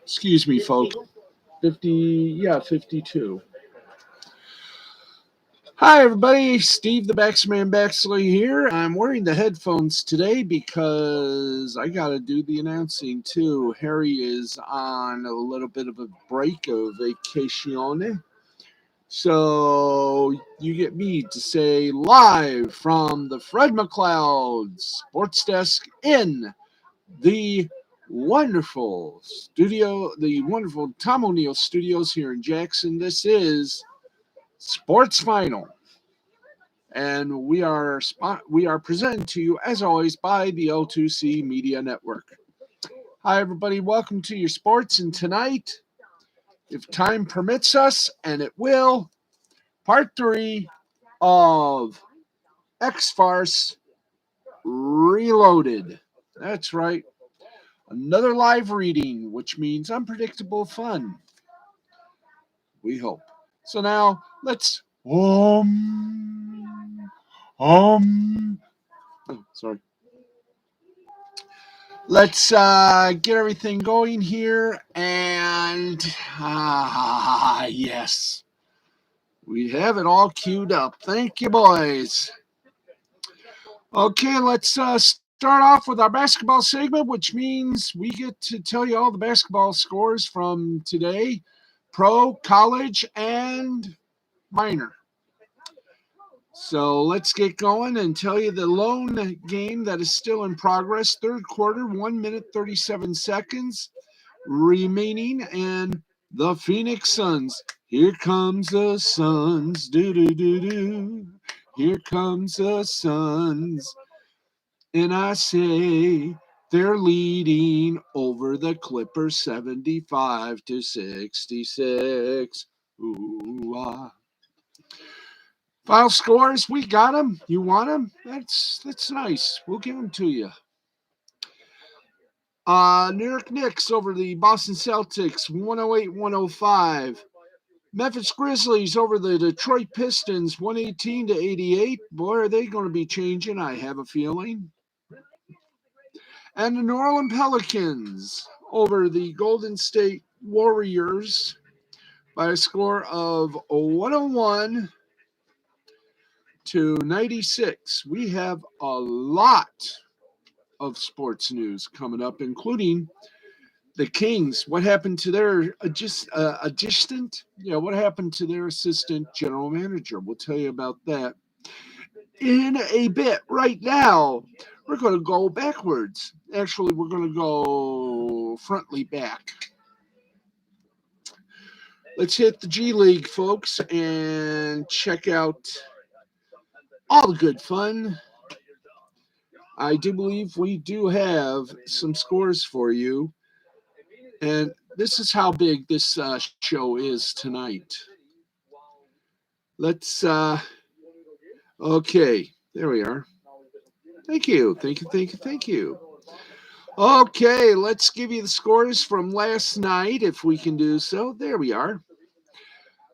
Excuse me, folks. 52. Hi, everybody. Steve the Baxman Baxley here. I'm wearing the headphones today because I got to do the announcing, too. Harry is on a little bit of a break of vacation. So you get me to say live from the Fred McLeod Sports Desk in the wonderful Tom O'Neill Studios here in Jackson. This is Sports Final, and we are presented to you as always by the L2C Media Network. Hi, everybody. Welcome to your sports, and tonight, if time permits us, and it will, part 3 of X-Farce Reloaded. That's right. Another live reading, which means unpredictable fun. We hope. So now let's sorry. Let's get everything going here, and yes, we have it all queued up. Thank you, boys. Okay, let's start off with our basketball segment, which means we get to tell you all the basketball scores from today, pro, college, and minor. So let's get going and tell you the lone game that is still in progress. Third quarter, 1 minute, 37 seconds remaining, and the Phoenix Suns. Here comes the Suns. Do-do-do-do. Here comes the Suns. And I say they're leading over the Clippers 75-66. Ooh, ah. Final scores, we got them. You want them? That's nice. We'll give them to you. New York Knicks over the Boston Celtics, 108-105. Memphis Grizzlies over the Detroit Pistons, 118-88. Boy, are they going to be changing, I have a feeling. And the New Orleans Pelicans over the Golden State Warriors by a score of 101-96. We have a lot of sports news coming up, including the Kings. What happened to their assistant? Yeah, what happened to their assistant general manager? We'll tell you about that in a bit. Right now, we're going to go backwards. Actually, we're going to go frontly back. Let's hit the G League, folks, and check out all the good fun. I do believe we do have some scores for you. And this is how big this show is tonight. Let's, okay, there we are. Thank you. Okay, let's give you the scores from last night, if we can do so. There we are.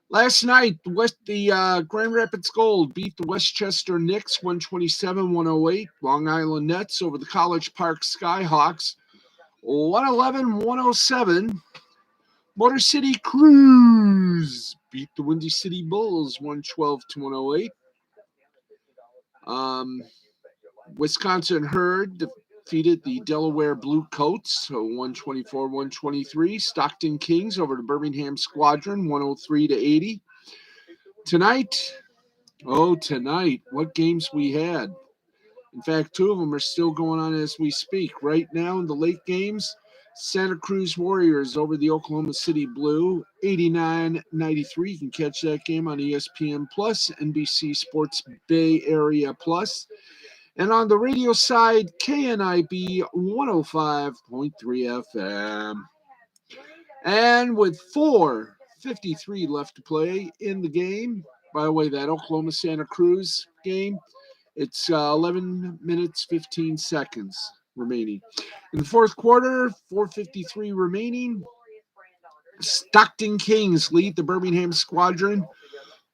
Last night, the Grand Rapids Gold beat the Westchester Knicks 127-108. Long Island Nets over the College Park Skyhawks 111-107. Motor City Cruise beat the Windy City Bulls 112-108. Wisconsin Herd defeated the Delaware Blue Coats 124-123. Stockton Kings over the Birmingham Squadron 103-80. Tonight, what games we had. In fact, 2 of them are still going on as we speak. Right now in the late games, Santa Cruz Warriors over the Oklahoma City Blue, 89-93. You can catch that game on ESPN Plus, NBC Sports Bay Area Plus. And on the radio side, KNIB 105.3 FM. And with 4:53 left to play in the game, by the way, that Oklahoma-Santa Cruz game, it's 11 minutes, 15 seconds remaining. In the fourth quarter, 4:53 remaining. Stockton Kings lead the Birmingham Squadron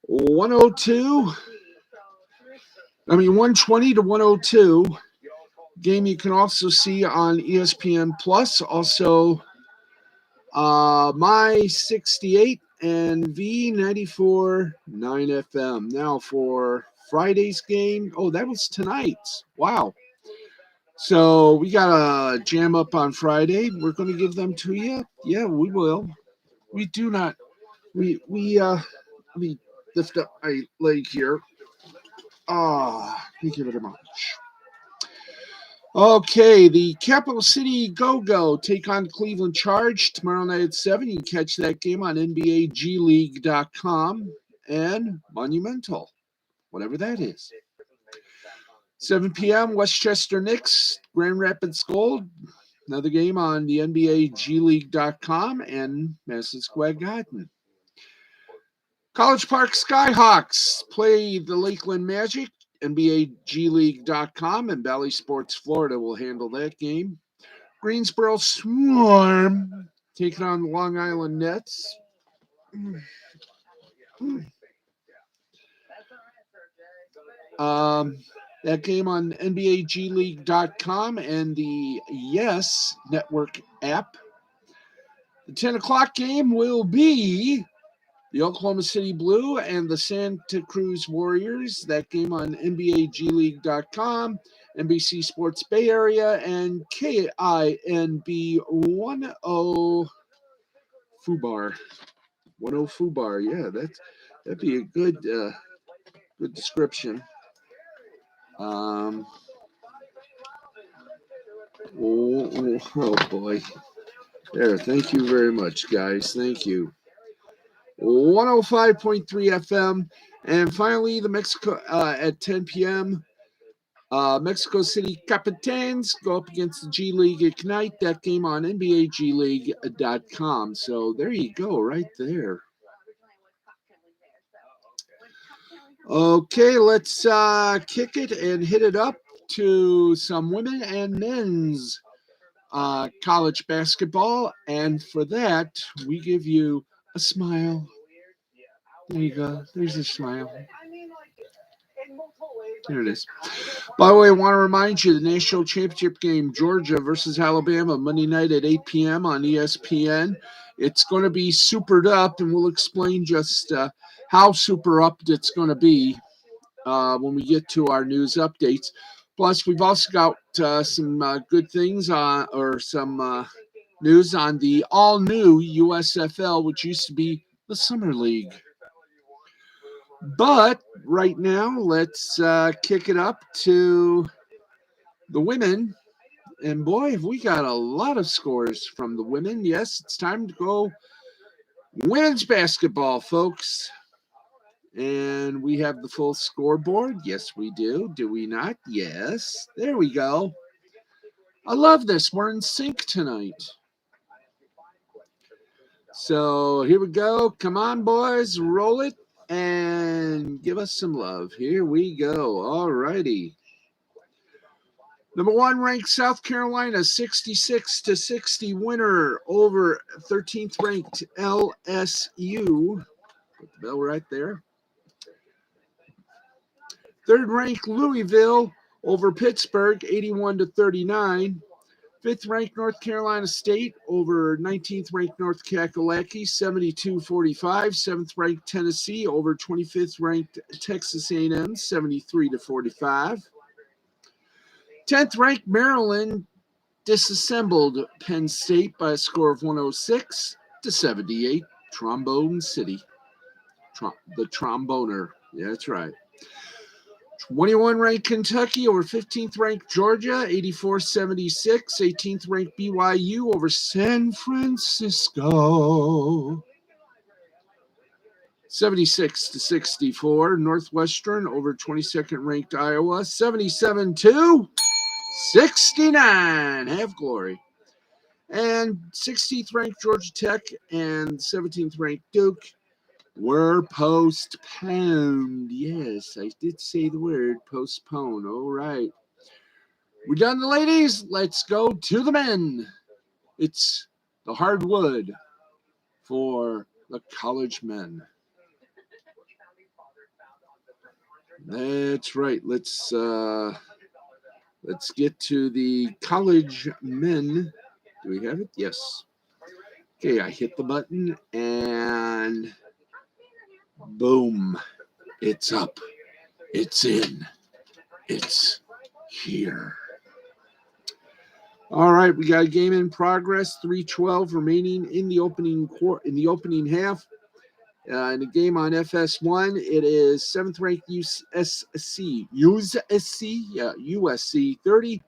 120-102. Game you can also see on ESPN Plus. Also, My 68 and V94 9 FM. Now for Friday's game. Oh, that was tonight's. Wow. So we got a jam up on Friday. We're going to give them to you. Yeah, we will. We do not. Let me lift up my leg here. Thank you very much. Okay, the Capital City Go-Go take on Cleveland Charge tomorrow night at 7. You can catch that game on NBAGleague.com and Monumental, whatever that is. 7 p.m., Westchester Knicks, Grand Rapids Gold. Another game on the NBAGleague.com and Madison Square Garden. College Park Skyhawks play the Lakeland Magic. NBAGleague.com and Valley Sports Florida will handle that game. Greensboro Swarm taking on the Long Island Nets. That game on NBAGleague.com and the Yes Network app. The 10 o'clock game will be the Oklahoma City Blue and the Santa Cruz Warriors. That game on NBAGleague.com, NBC Sports Bay Area, and KINB 10 Fubar. 10 Fubar. Yeah, that'd be a good description. Oh boy. There, thank you very much, guys. Thank you. 105.3 FM. And finally, the Mexico at 10 p.m. Mexico City Capitanes go up against the G League Ignite. That game on NBAGleague.com. So there you go, right there. Okay, let's kick it and hit it up to some women and men's college basketball. And for that, we give you a smile. There you go. There's a smile. There it is. By the way, I want to remind you the national championship game, Georgia versus Alabama, Monday night at 8 p.m. on ESPN. It's going to be supered up, and we'll explain just how super upped it's going to be when we get to our news updates. Plus, we've also got some good things or some news on the all-new USFL, which used to be the Summer League. But right now, let's kick it up to the women. And boy, have we got a lot of scores from the women. Yes, it's time to go women's basketball, folks. And we have the full scoreboard. Yes, we do. Do we not? Yes. There we go. I love this. We're in sync tonight. So here we go. Come on, boys. Roll it and give us some love. Here we go. All righty. Number 1 ranked South Carolina, 66-60 winner over 13th ranked LSU. Put the bell right there. 3rd ranked Louisville over Pittsburgh, 81-39. 5th ranked North Carolina State over 19th ranked North Kakalaki, 72-45. 7th ranked Tennessee over 25th ranked Texas A&M, 73-45. 10th ranked Maryland disassembled Penn State by a score of 106-78. Trombone City. The tromboner. Yeah, that's right. 21 ranked Kentucky over 15th ranked Georgia, 84-76. 18th ranked BYU over San Francisco, 76-64. Northwestern over 22nd ranked Iowa, 77-69. Have glory. And 16th ranked Georgia Tech and 17th ranked Duke were postponed. Yes, I did say the word postpone. All right. We're done, the ladies. Let's go to the men. It's the hardwood for the college men. That's right. Let's get to the college men. Do we have it? Yes. Okay, I hit the button and boom, it's up. It's in. It's here. All right, we got a game in progress. 3:12 remaining in the opening half. In the game on FS1, it is 7th ranked USC 30,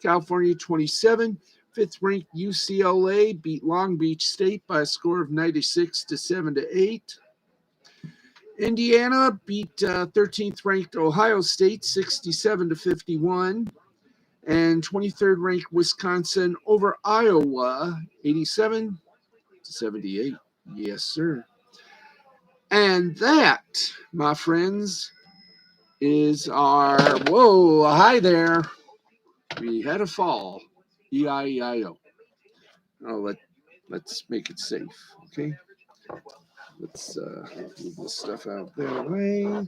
California 27. 5th ranked UCLA beat Long Beach State by a score of 96 to 7-8. Indiana beat 13th ranked Ohio State 67 to 51. And 23rd ranked Wisconsin over Iowa 87 to 78. Yes, sir. And that, my friends, is our, whoa, hi there. We had a fall. E-I-E-I-O. Oh, let's make it safe, okay? Let's move this stuff out that way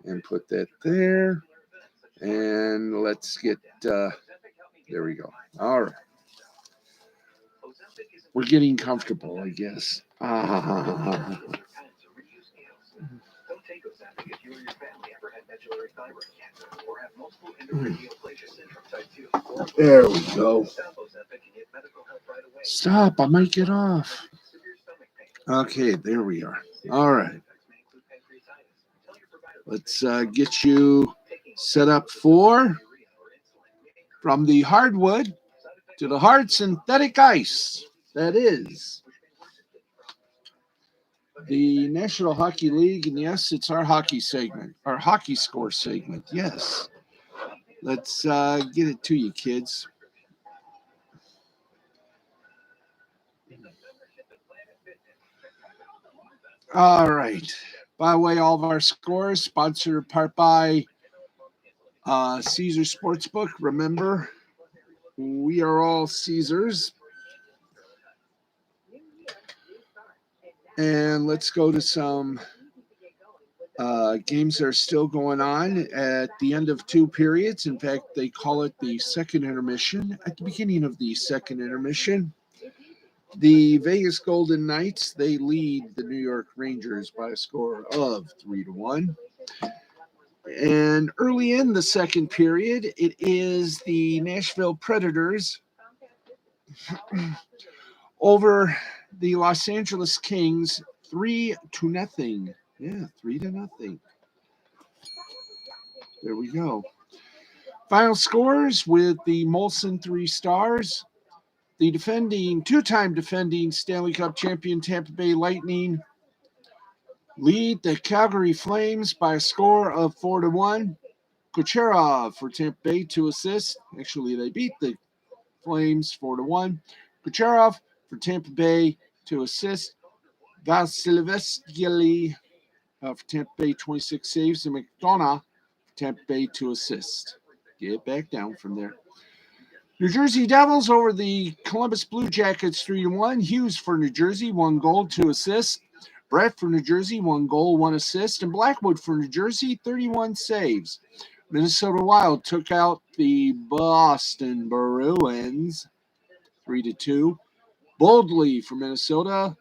and put that there. And let's get, there we go. All right. We're getting comfortable, I guess. There we go. Stop, I might get off. Okay, there we are. All right. Let's get you set up for from the hardwood to the hard synthetic ice. That is the National Hockey League, and yes, it's our hockey segment, our hockey score segment. Yes. Let's get it to you, kids. All right. By the way, all of our scores sponsored in part by Caesar Sportsbook. Remember, we are all Caesars. And let's go to some games that are still going on at the end of two periods. In fact, they call it the second intermission. At the beginning of the second intermission, the Vegas Golden Knights, they lead the New York Rangers by a score of 3-1. And early in the second period, it is the Nashville Predators over the Los Angeles Kings 3-0. Yeah, 3-0. There we go. Final scores with the Molson 3 Stars. The two-time defending Stanley Cup champion Tampa Bay Lightning lead the Calgary Flames by a score of 4-1. Kucherov for Tampa Bay, 2 assists. Actually, they beat the Flames 4-1. Kucherov for Tampa Bay, 2 assists. Vasilevskiy for Tampa Bay, 26 saves. And McDonough for Tampa Bay, 2 assists. Get back down from there. New Jersey Devils over the Columbus Blue Jackets 3-1. Hughes for New Jersey, 1 goal, 2 assists. Brett for New Jersey, 1 goal, 1 assist. And Blackwood for New Jersey, 31 saves. Minnesota Wild took out the Boston Bruins 3-2. Boldly for Minnesota,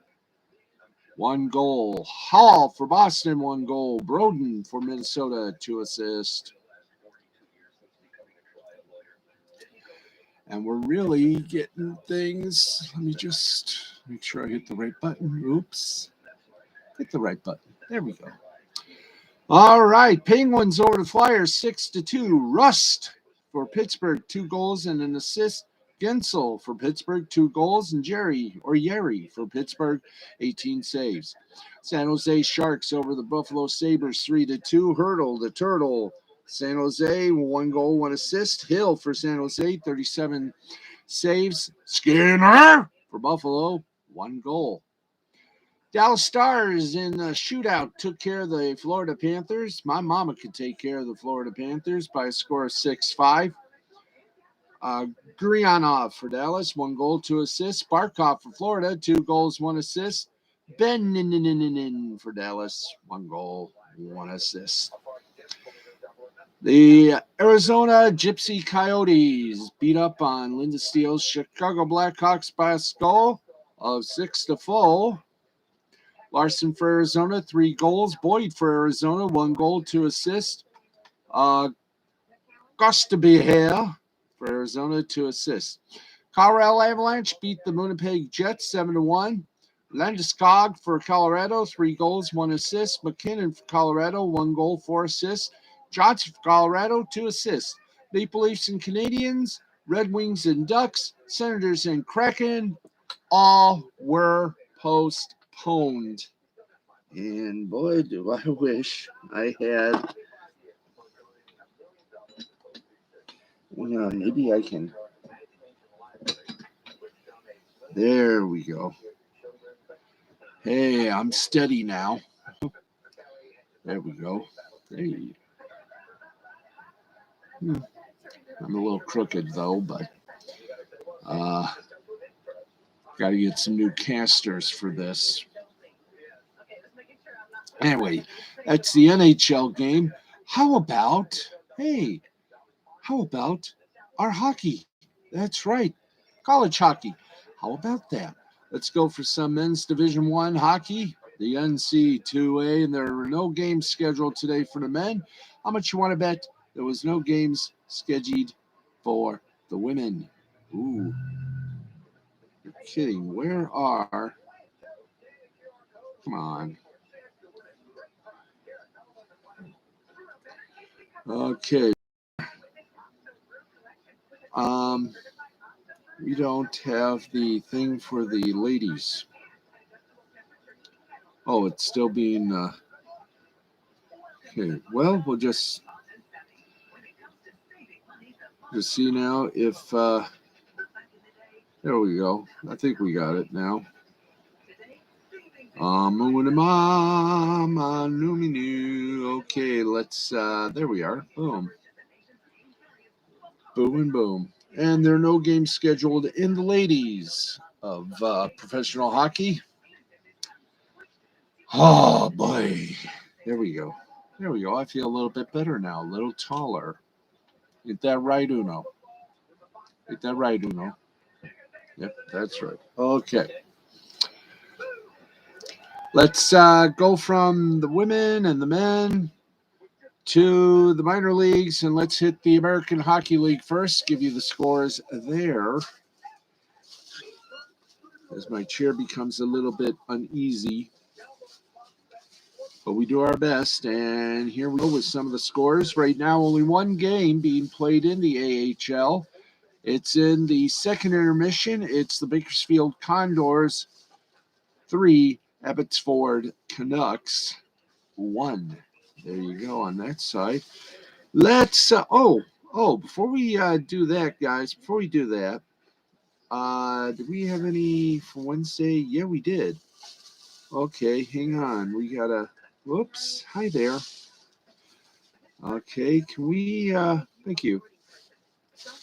1 goal. Hall for Boston, 1 goal. Broden for Minnesota, 2 assists. And we're really getting things. Let me just make sure I hit the right button. Oops. Hit the right button. There we go. All right. Penguins over the Flyers 6-2. Rust for Pittsburgh, 2 goals and an assist. Gensel for Pittsburgh, 2 goals. And Yeri for Pittsburgh, 18 saves. San Jose Sharks over the Buffalo Sabres 3-2. Hurdle, the Turtle. San Jose, 1 goal, 1 assist. Hill for San Jose, 37 saves. Skinner for Buffalo, 1 goal. Dallas Stars in the shootout took care of the Florida Panthers. My mama could take care of the Florida Panthers by a score of 6-5. Gurianov for Dallas, 1 goal, 2 assists. Barkov for Florida, 2 goals, 1 assist. Ben for Dallas, 1 goal, 1 assist. The Arizona Gypsy Coyotes beat up on Linda Steele's Chicago Blackhawks by a goal. of 6 to full. Larson for Arizona, 3 goals. Boyd for Arizona, 1 goal, 2 assists. Gostabihare for Arizona, 2 assists. Colorado Avalanche beat the Winnipeg Jets 7-1. Landeskog for Colorado, 3 goals, 1 assist. McKinnon for Colorado, 1 goal, 4 assists. Johnson for Colorado, 2 assists. Maple Leafs and Canadiens, Red Wings and Ducks, Senators and Kraken, all were postponed. And boy, do I wish I had. Maybe I can. There we go. Hey, I'm steady now. There we go. Hey. I'm a little crooked though, but got to get some new casters for this. Anyway, that's the NHL game. How about our hockey? That's right, college hockey. How about that? Let's go for some men's Division I hockey, the NC2A, and there are no games scheduled today for the men. How much you want to bet there was no games scheduled for the women? Ooh, you're kidding. Where are... Come on. Okay. We don't have the thing for the ladies. Oh, it's still being... Okay, well, we'll just see now if... there we go. I think we got it now. Okay, let's... there we are. Boom. Boom and boom. And there are no games scheduled in the ladies of professional hockey. Oh, boy. There we go. There we go. I feel a little bit better now. A little taller. Ain't that right, Uno? Ain't that right, Uno? Yep, that's right. Okay. Let's go from the women and the men to the minor leagues, and let's hit the American Hockey League first. Give you the scores there. As my chair becomes a little bit uneasy. But we do our best, and here we go with some of the scores. Right now, only one game being played in the AHL. It's in the second intermission. It's the Bakersfield Condors 3, Abbotsford Canucks 1. There you go on that side. Let's, before we do that, guys, did we have any for Wednesday? Yeah, we did. Okay, hang on. We got to, whoops, hi there. Okay, can we, thank you.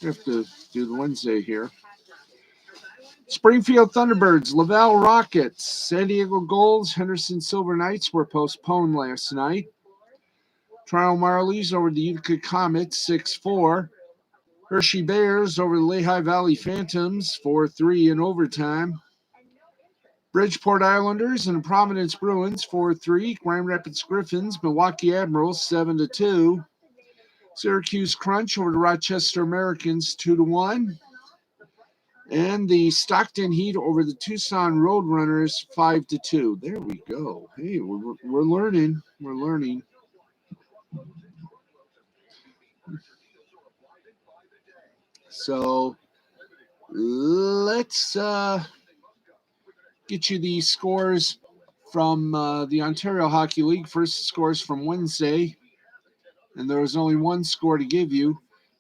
We have to do the Wednesday here. Springfield Thunderbirds, Laval Rockets, San Diego Gulls, Henderson Silver Knights were postponed last night. Toronto Marlies over the Utica Comets, 6-4. Hershey Bears over the Lehigh Valley Phantoms, 4-3 in overtime. Bridgeport Islanders and Providence Bruins, 4-3. Grand Rapids Griffins, Milwaukee Admirals, 7-2. Syracuse Crunch over the Rochester Americans, 2-1. And the Stockton Heat over the Tucson Roadrunners, 5-2. There we go. Hey, we're learning. We're learning. So let's get you the scores from the Ontario Hockey League. First scores from Wednesday. And there was only one score to give you.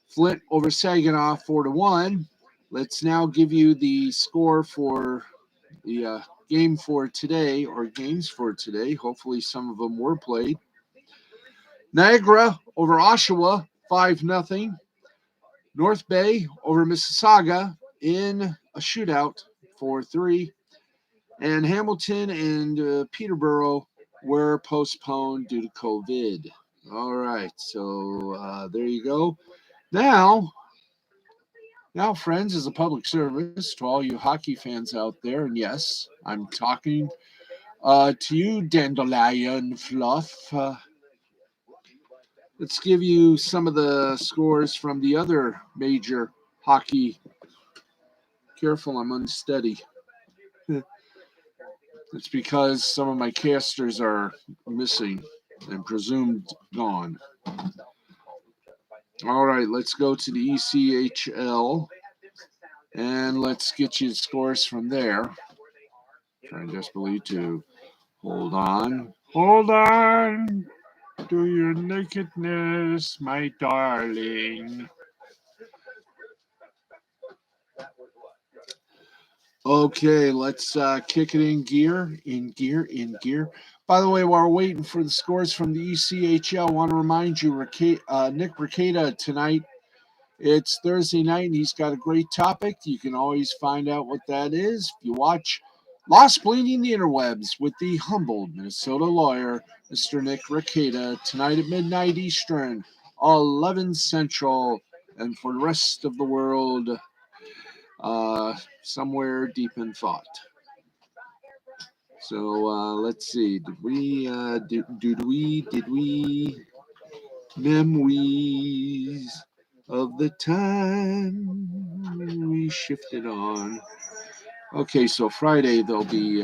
Flint over Saginaw, 4-1. Let's now give you the score for the game for today, or games for today. Hopefully some of them were played. Niagara over Oshawa, 5-0. North Bay over Mississauga in a shootout, 4-3. And Hamilton and Peterborough were postponed due to COVID. All right, so there you go. Now, Now, friends, as a public service to all you hockey fans out there, and yes, I'm talking to you, Dandelion Fluff. Let's give you some of the scores from the other major hockey. Careful, I'm unsteady. It's because some of my casters are missing and presumed gone. All right, let's go to the ECHL and let's get you scores from there. Trying desperately to hold on. Hold on to your nakedness, my darling. Okay, let's kick it in gear, in gear, in gear. By the way, while we're waiting for the scores from the ECHL, I want to remind you, Nick Rekieta tonight. It's Thursday night, and he's got a great topic. You can always find out what that is if you watch Lost Bleeding the Interwebs with the humbled Minnesota lawyer, Mr. Nick Rekieta, tonight at midnight Eastern, 11 Central, and for the rest of the world, somewhere deep in thought. So let's see. Did we memories of the time we shifted on? Okay, so Friday they'll be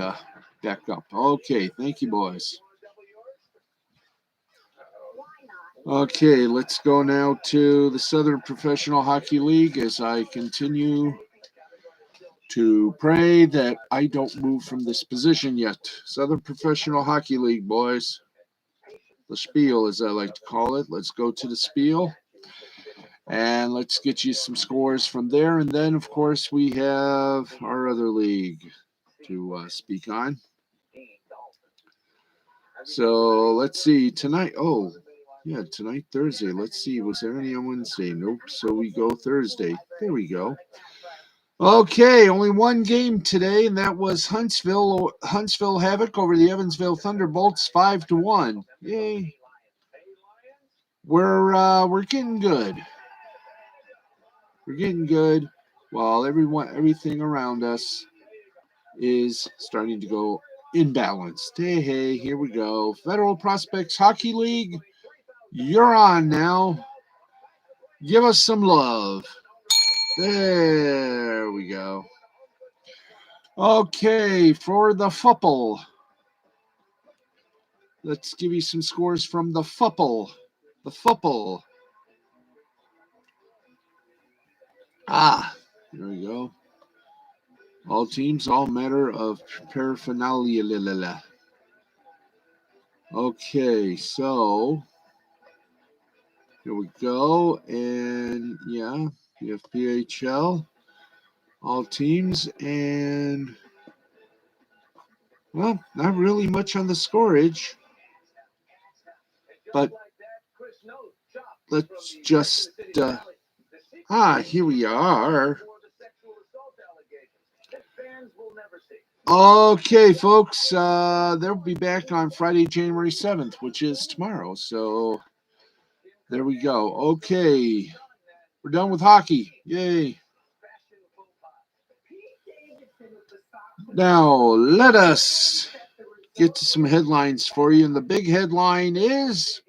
back up. Okay, thank you, boys. Okay, let's go now to the Southern Professional Hockey League as I continue to pray that I don't move from this position yet. Southern Professional Hockey League, boys. The spiel, as I like to call it. Let's go to the spiel. And let's get you some scores from there. And then, of course, we have our other league to speak on. So let's see. Tonight, tonight, Thursday. Let's see. Was there any on Wednesday? Nope. So we go Thursday. There we go. Okay, only one game today, and that was Huntsville Havoc over the Evansville Thunderbolts, 5-1. Yay! We're getting good. We're getting good, while everything around us is starting to go imbalanced. Hey, here we go. Federal Prospects Hockey League, you're on now. Give us some love. There we go. Okay, for the Fupple. Let's give you some scores from the Fupple. The Fupple. There we go. All teams, all matter of paraphernalia. Okay, so here we go. And yeah, we have PHL, all teams, and well, not really much on the scoreage. But let's just here we are. Okay, folks, they'll be back on Friday, January 7th, which is tomorrow. So there we go. Okay, we're done with hockey. Yay. Now, let us get to some headlines for you. And the big headline is,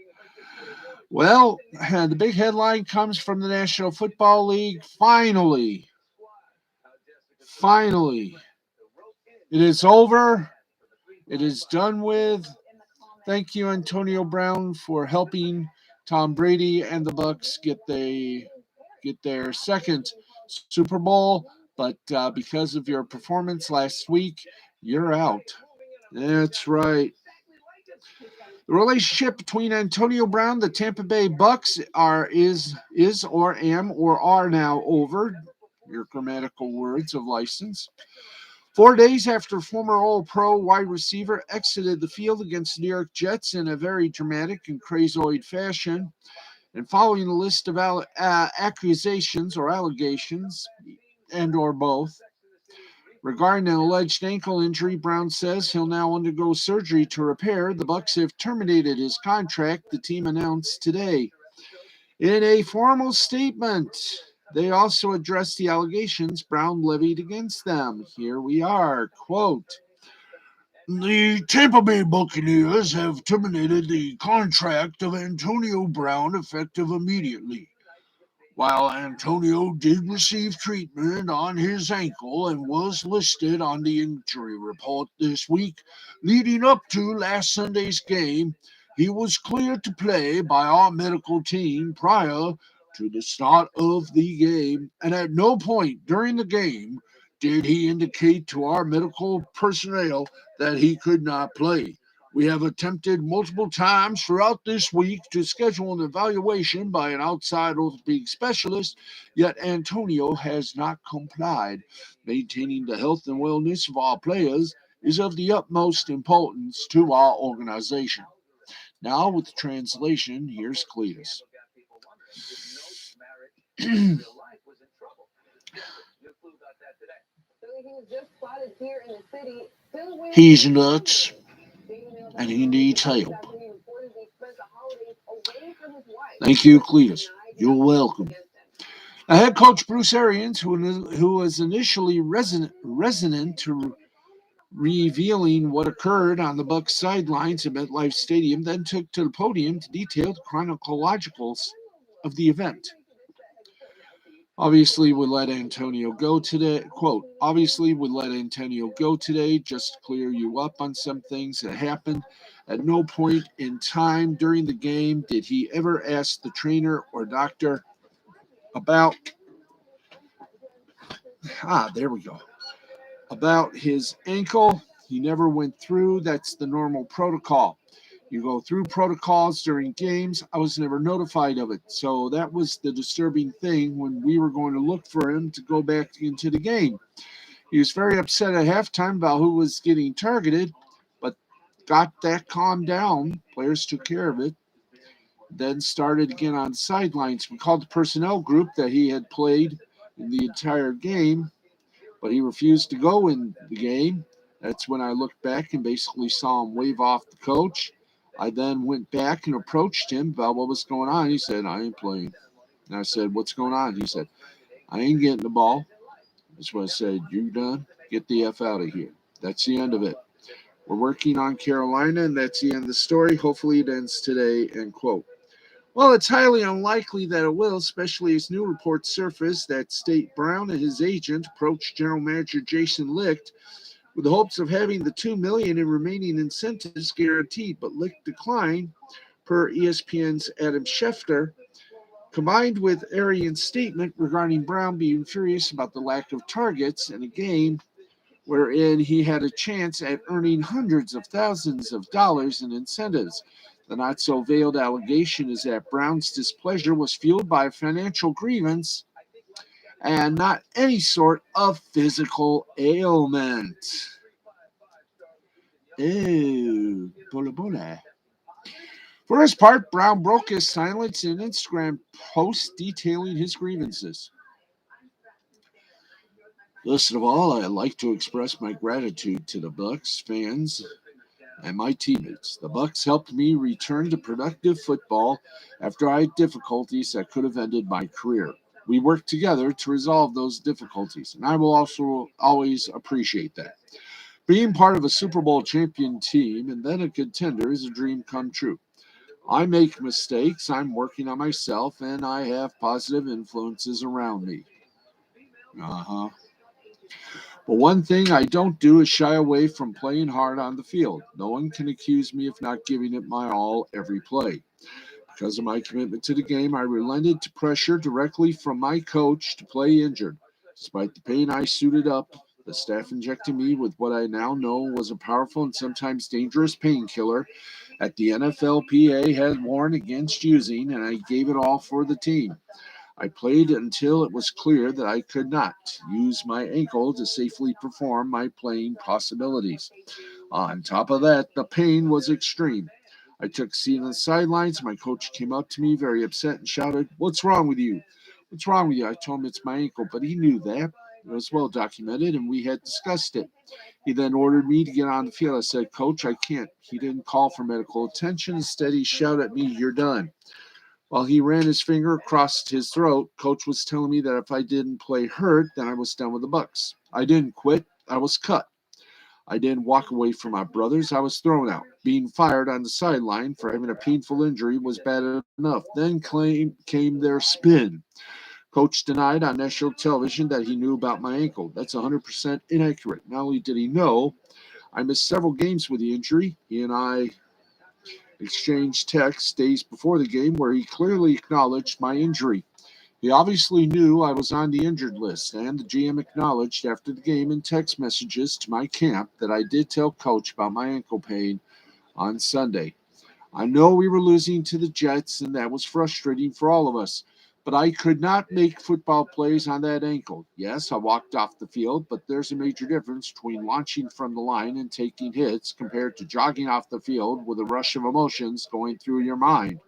well, the big headline comes from the National Football League. Finally, it is over. It is done with. Thank you, Antonio Brown, for helping Tom Brady and the Bucs get their second Super Bowl. But because of your performance last week, you're out. That's right. The relationship between Antonio Brown, the Tampa Bay Bucs, are now over. Your grammatical words of license. 4 days after former All-Pro wide receiver exited the field against the New York Jets in a very dramatic and crazoid fashion, and following a list of accusations or allegations, and or both, regarding an alleged ankle injury, Brown says he'll now undergo surgery to repair. The Bucs have terminated his contract, the team announced today. In a formal statement, They also addressed the allegations Brown levied against them. Here we are, quote, "The Tampa Bay Buccaneers have terminated the contract of Antonio Brown effective immediately. While Antonio did receive treatment on his ankle and was listed on the injury report this week, leading up to last Sunday's game, he was cleared to play by our medical team prior to the start of the game, and at no point during the game did he indicate to our medical personnel that he could not play. We have attempted multiple times throughout this week to schedule an evaluation by an outside orthopedic specialist, yet Antonio has not complied. Maintaining the health and wellness of our players is of the utmost importance to our organization." Now, with the translation, here's Cletus. He's nuts and he needs help. Thank you, Cletus. You're welcome. Now, head coach Bruce Arians, who was initially resonant to revealing what occurred on the Bucs sidelines at MetLife Stadium, then took to the podium to detail the chronologicals of the event. Obviously, we let Antonio go today. Quote, "Obviously, we let Antonio go today just to clear you up on some things that happened. At no point in time during the game did he ever ask the trainer or doctor about, there we go, about his ankle. He never went through. That's the normal protocol. You go through protocols during games. I was never notified of it. So that was the disturbing thing when we were going to look for him to go back into the game. He was very upset at halftime about who was getting targeted, but got that calmed down. Players took care of it. Then started again on the sidelines. We called the personnel group that he had played in the entire game, but he refused to go in the game. That's when I looked back and basically saw him wave off the coach. I then went back and approached him about what was going on. He said, "I ain't playing." And I said, "What's going on?" He said, "I ain't getting the ball." That's what I said. "You done? Get the F out of here." That's the end of it. We're working on Carolina, and that's the end of the story. Hopefully it ends today, end quote. Well, it's highly unlikely that it will, especially as new reports surface that state Brown and his agent approached General Manager Jason Licht with the hopes of having the $2 million in remaining incentives guaranteed, but Licht declined, per ESPN's Adam Schefter, combined with Arians' statement regarding Brown being furious about the lack of targets in a game wherein he had a chance at earning hundreds of thousands of dollars in incentives. The not so veiled allegation is that Brown's displeasure was fueled by a financial grievance and not any sort of physical ailment. Oh, bola bola. For his part, Brown broke his silence in an Instagram post detailing his grievances. First of all, I'd like to express my gratitude to the Bucs fans and my teammates. The Bucs helped me return to productive football after I had difficulties that could have ended my career. We worked together to resolve those difficulties, and I will also always appreciate that. Being part of a Super Bowl champion team and then a contender is a dream come true. I make mistakes, I'm working on myself, and I have positive influences around me. Uh-huh. But one thing I don't do is shy away from playing hard on the field. No one can accuse me of not giving it my all every play. Because of my commitment to the game, I relented to pressure directly from my coach to play injured. Despite the pain, I suited up. The staff injected me with what I now know was a powerful and sometimes dangerous painkiller that the NFLPA had warned against using, and I gave it all for the team. I played until it was clear that I could not use my ankle to safely perform my playing possibilities. On top of that, the pain was extreme. I took a seat on the sidelines. My coach came up to me very upset and shouted, "What's wrong with you? What's wrong with you?" I told him it's my ankle, but he knew that. It was well documented, and we had discussed it. He then ordered me to get on the field. I said, "Coach, I can't." He didn't call for medical attention. Instead, he shouted at me, "You're done." While he ran his finger across his throat, Coach was telling me that if I didn't play hurt, then I was done with the Bucks. I didn't quit. I was cut. I didn't walk away from my brothers. I was thrown out. Being fired on the sideline for having a painful injury was bad enough. Then came their spin. Coach denied on national television that he knew about my ankle. That's 100% inaccurate. Not only did he know, I missed several games with the injury. He and I exchanged texts days before the game where he clearly acknowledged my injury. He obviously knew I was on the injured list, and the GM acknowledged after the game in text messages to my camp that I did tell Coach about my ankle pain on Sunday. I know we were losing to the Jets, and that was frustrating for all of us, but I could not make football plays on that ankle. Yes, I walked off the field, but there's a major difference between launching from the line and taking hits compared to jogging off the field with a rush of emotions going through your mind.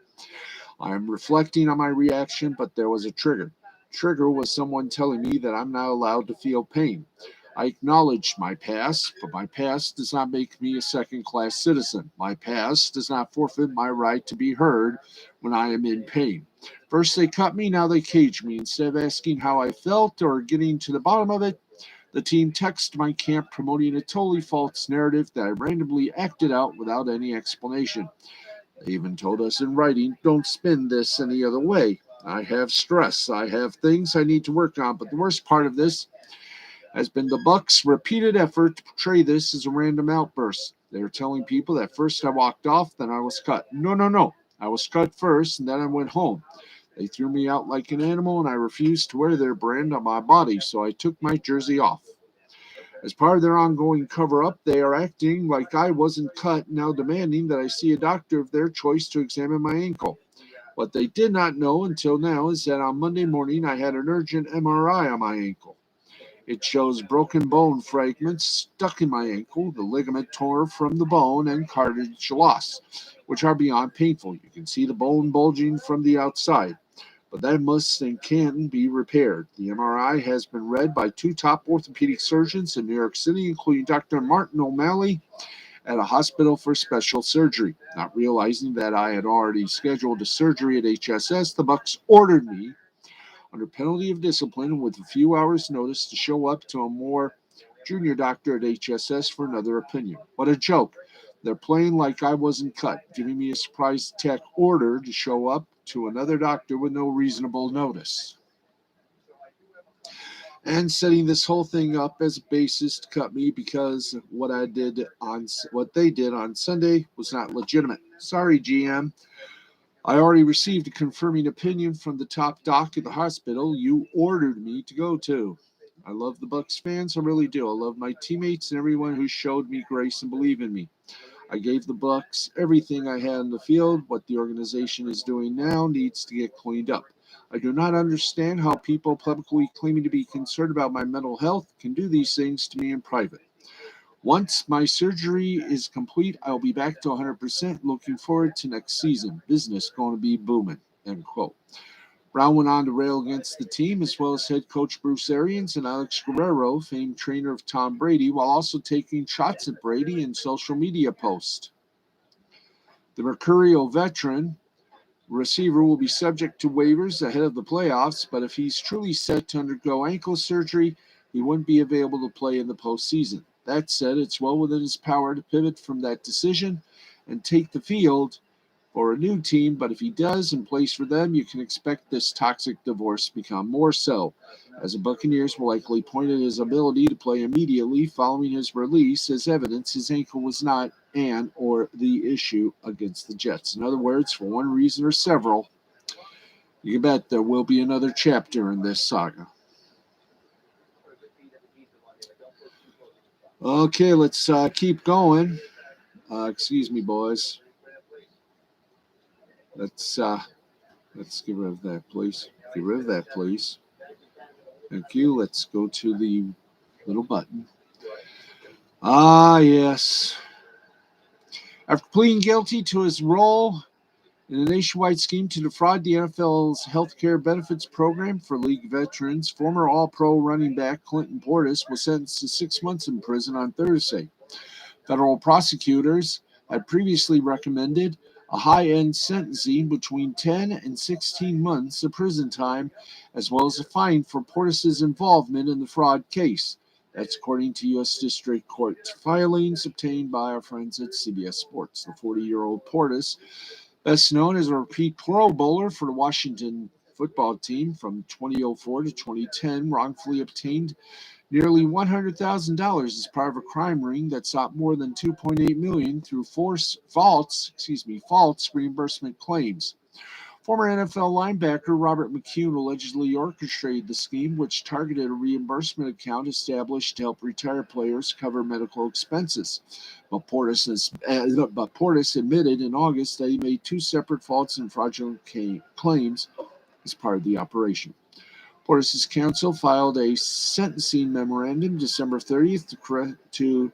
I am reflecting on my reaction, but there was a trigger. Trigger was someone telling me that I'm not allowed to feel pain. I acknowledged my past, but my past does not make me a second class citizen. My past does not forfeit my right to be heard when I am in pain. First they cut me, now they cage me. Instead of asking how I felt or getting to the bottom of it, the team texted my camp promoting a totally false narrative that I randomly acted out without any explanation. They even told us in writing, don't spin this any other way. I have stress. I have things I need to work on. But the worst part of this has been the Bucks' repeated effort to portray this as a random outburst. They were telling people that first I walked off, then I was cut. No, no, no. I was cut first, and then I went home. They threw me out like an animal, and I refused to wear their brand on my body, so I took my jersey off. As part of their ongoing cover up, they are acting like I wasn't cut, now demanding that I see a doctor of their choice to examine my ankle. What they did not know until now is that on Monday morning I had an urgent MRI on my ankle. It shows broken bone fragments stuck in my ankle, the ligament torn from the bone, and cartilage loss, which are beyond painful. You can see the bone bulging from the outside, but that must and can be repaired. The MRI has been read by two top orthopedic surgeons in New York City, including Dr. Martin O'Malley at a hospital for special surgery. Not realizing that I had already scheduled a surgery at HSS, the Bucks ordered me, under penalty of discipline, with a few hours' notice, to show up to a more junior doctor at HSS for another opinion. What a joke. They're playing like I wasn't cut, giving me a surprise tech order to show up to another doctor with no reasonable notice, and setting this whole thing up as a basis to cut me because what they did on Sunday was not legitimate. Sorry, GM. I already received a confirming opinion from the top doc at the hospital you ordered me to go to. I love the Bucks fans, I really do. I love my teammates and everyone who showed me grace and believe in me. I gave the Bucks everything I had in the field. What the organization is doing now needs to get cleaned up. I do not understand how people publicly claiming to be concerned about my mental health can do these things to me in private. Once my surgery is complete, I'll be back to 100%. Looking forward to next season. Business going to be booming. End quote. Brown went on to rail against the team, as well as head coach Bruce Arians and Alex Guerrero, famed trainer of Tom Brady, while also taking shots at Brady in social media posts. The Mercurial veteran receiver will be subject to waivers ahead of the playoffs, but if he's truly set to undergo ankle surgery, he wouldn't be available to play in the postseason. That said, it's well within his power to pivot from that decision and take the field for a new team, but if he does and plays for them, you can expect this toxic divorce to become more so, as the Buccaneers will likely point at his ability to play immediately following his release as evidence his ankle was not an or the issue against the Jets. In other words, for one reason or several, you can bet there will be another chapter in this saga. Okay, let's keep going. Excuse me, boys. Let's get rid of that, please. Get rid of that, please. Thank you. Let's go to the little button. Ah, yes. After pleading guilty to his role in a nationwide scheme to defraud the NFL's healthcare benefits program for league veterans, former All-Pro running back Clinton Portis was sentenced to 6 months in prison on Thursday. Federal prosecutors had previously recommended a high-end sentencing between 10 and 16 months of prison time, as well as a fine for Portis' involvement in the fraud case. That's according to U.S. District Court filings obtained by our friends at CBS Sports. The 40-year-old Portis, best known as a repeat Pro Bowler for the Washington football team from 2004 to 2010, wrongfully obtained nearly $100,000 as part of a crime ring that sought more than $2.8 million through false reimbursement claims. Former NFL linebacker Robert McCune allegedly orchestrated the scheme, which targeted a reimbursement account established to help retired players cover medical expenses. But Portis admitted in August that he made two separate false and fraudulent claims as part of the operation. Portis' counsel filed a sentencing memorandum December 30th to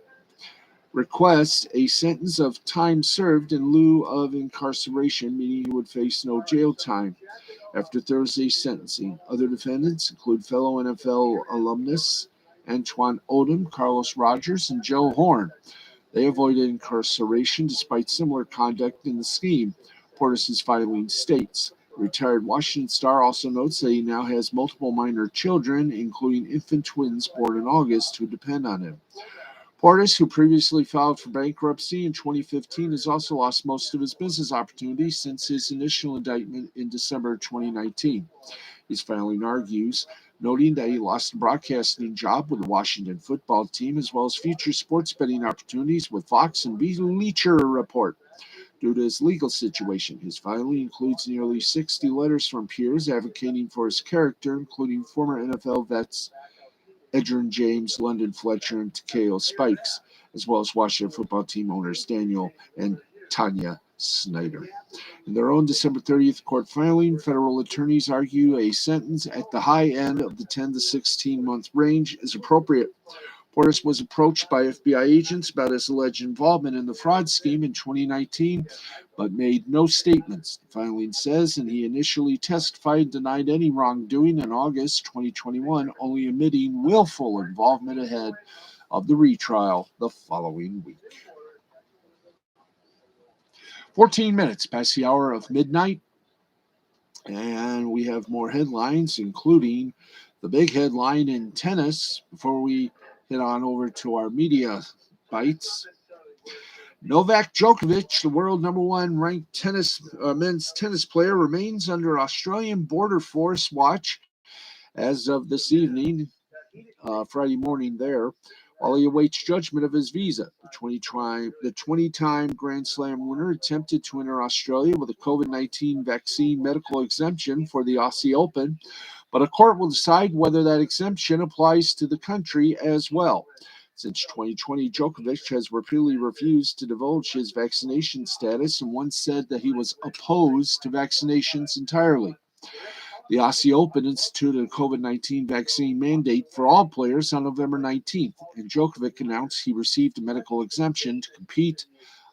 request a sentence of time served in lieu of incarceration, meaning he would face no jail time after Thursday's sentencing. Other defendants include fellow NFL alumnus Antoine Odom, Carlos Rogers, and Joe Horn. They avoided incarceration despite similar conduct in the scheme, Portis' filing states. The retired Washington star also notes that he now has multiple minor children, including infant twins born in August, who depend on him. Portis, who previously filed for bankruptcy in 2015, has also lost most of his business opportunities since his initial indictment in December 2019. His filing argues, noting that he lost a broadcasting job with the Washington football team, as well as future sports betting opportunities with Fox and Bleacher Report. Due to his legal situation, his filing includes nearly 60 letters from peers advocating for his character, including former NFL vets Edgerrin James, London Fletcher, and Takeo Spikes, as well as Washington football team owners Daniel and Tanya Snyder. In their own December 30th court filing, federal attorneys argue a sentence at the high end of the 10 to 16-month range is appropriate. Portis was approached by FBI agents about his alleged involvement in the fraud scheme in 2019, but made no statements, the filing says, and he initially testified and denied any wrongdoing in August 2021, only admitting willful involvement ahead of the retrial the following week. 14 minutes past the hour of midnight, and we have more headlines, including the big headline in tennis before we head on over to our media bites. Novak Djokovic, the world number one ranked men's tennis player, remains under Australian Border Force watch as of this evening, Friday morning there, while he awaits judgment of his visa. The 20-time Grand Slam winner attempted to enter Australia with a COVID-19 vaccine medical exemption for the Aussie Open, but a court will decide whether that exemption applies to the country as well. Since 2020, Djokovic has repeatedly refused to divulge his vaccination status and once said that he was opposed to vaccinations entirely. The Aussie Open instituted a COVID-19 vaccine mandate for all players on November 19th, and Djokovic announced he received a medical exemption to compete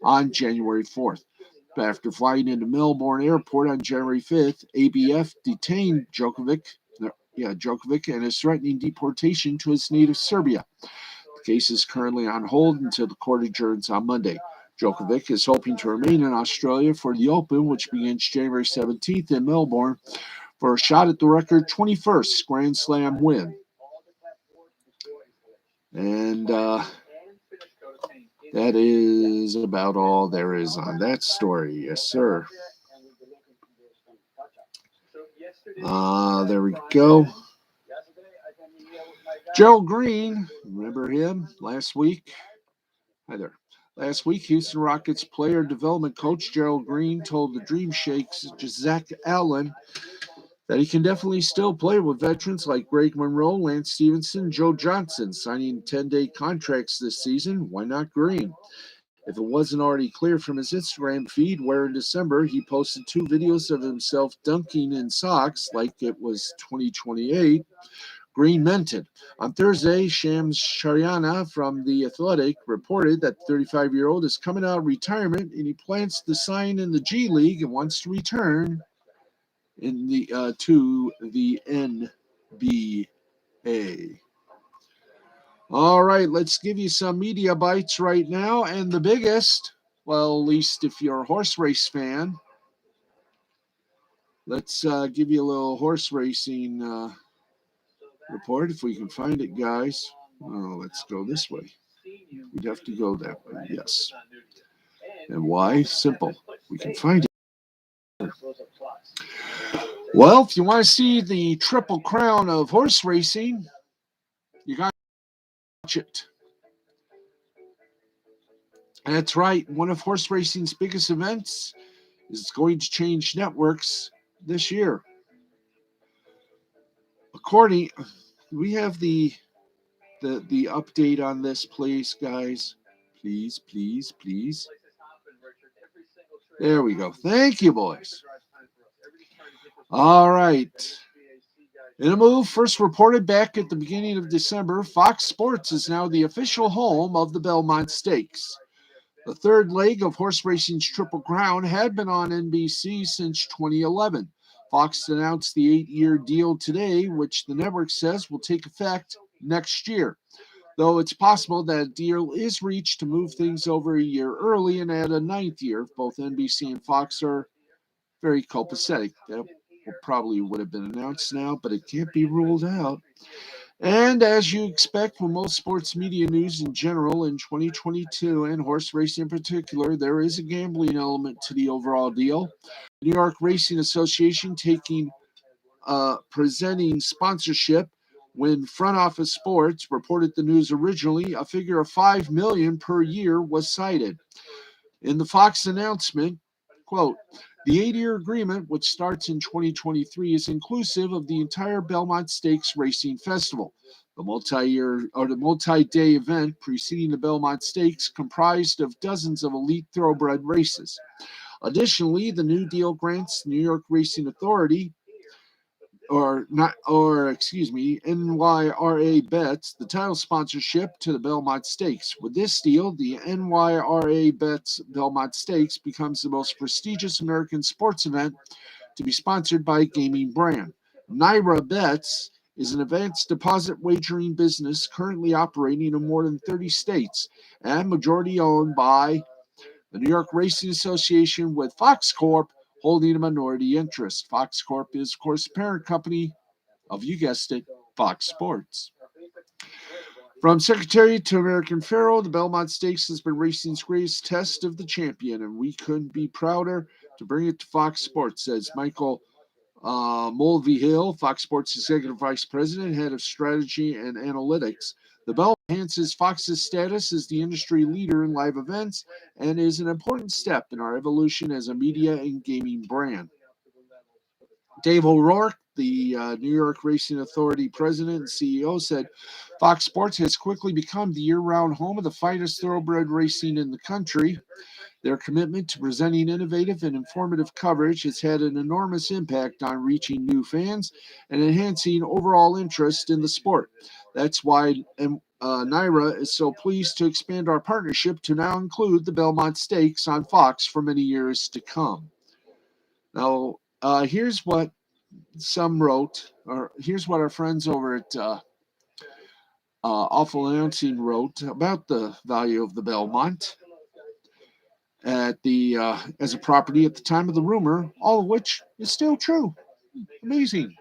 on January 4th. But after flying into Melbourne Airport on January 5th, ABF detained Djokovic and is threatening deportation to his native Serbia. The case is currently on hold until the court adjourns on Monday. Djokovic is hoping to remain in Australia for the Open, which begins January 17th in Melbourne, for a shot at the record 21st Grand Slam win. And that is about all there is on that story. Yes, sir. There we go. Gerald Green, remember him last week? Hi there. Last week, Houston Rockets player development coach Gerald Green told the Dream Shakes' Zach Allen that he can definitely still play with veterans like Greg Monroe, Lance Stevenson, Joe Johnson, signing 10-day contracts this season. Why not Green? If it wasn't already clear from his Instagram feed, where in December he posted 2 videos of himself dunking in socks like it was 2028, Green meant it. On Thursday, Shams Charania from The Athletic reported that the 35-year-old is coming out of retirement and he plans to sign in the G League and wants to return in the to the NBA. All right, let's give you some media bites right now, and the biggest Well, at least if you're a horse race fan, let's give you a little horse racing report if we can find it, guys. Oh, let's go this way. We'd have to go that way, yes. And why? Simple. We can find it. Well, if you want to see the triple crown of horse racing, you got to watch it. That's right. One of horse racing's biggest events is going to change networks this year. According, we have the update on this, please, guys. Please, please, please. There we go. Thank you, boys. All right. In a move first reported back at the beginning of December, Fox Sports is now the official home of the Belmont Stakes. The third leg of horse racing's Triple Crown had been on NBC since 2011. Fox announced the 8-year deal today, which the network says will take effect next year, though it's possible that a deal is reached to move things over a year early and add a 9th year. Both NBC and Fox are very copacetic. That probably would have been announced now, but it can't be ruled out. And as you expect from most sports media news in general in 2022 and horse racing in particular, there is a gambling element to the overall deal. The New York Racing Association presenting sponsorship. When Front Office Sports reported the news originally, a figure of $5 million per year was cited. In the Fox announcement, quote, the 8-year agreement, which starts in 2023, is inclusive of the entire Belmont Stakes Racing Festival. The multi-day event preceding the Belmont Stakes comprised of dozens of elite thoroughbred races. Additionally, the new deal grants New York Racing Authority NYRA Bets, the title sponsorship to the Belmont Stakes. With this deal, the NYRA Bets Belmont Stakes becomes the most prestigious American sports event to be sponsored by a gaming brand. NYRA Bets is an advanced deposit wagering business currently operating in more than 30 states and majority owned by the New York Racing Association, with Fox Corp holding a minority interest. Fox Corp is, of course, the parent company of, you guessed it, Fox Sports. From Secretary to American Pharoah, the Belmont Stakes has been racing's greatest test of the champion, and we couldn't be prouder to bring it to Fox Sports, says Michael Mulvihill, Fox Sports Executive Vice President, Head of Strategy and Analytics. The Belmont enhances Fox's status as the industry leader in live events and is an important step in our evolution as a media and gaming brand. Dave O'Rourke, the New York Racing Authority president and CEO, said Fox Sports has quickly become the year-round home of the finest thoroughbred racing in the country. Their commitment to presenting innovative and informative coverage has had an enormous impact on reaching new fans and enhancing overall interest in the sport. That's why NYRA is so pleased to expand our partnership to now include the Belmont Stakes on Fox for many years to come. Now, here's what some wrote, or here's what our friends over at Awful Announcing wrote about the value of the Belmont at the as a property at the time of the rumor, all of which is still true. Amazing.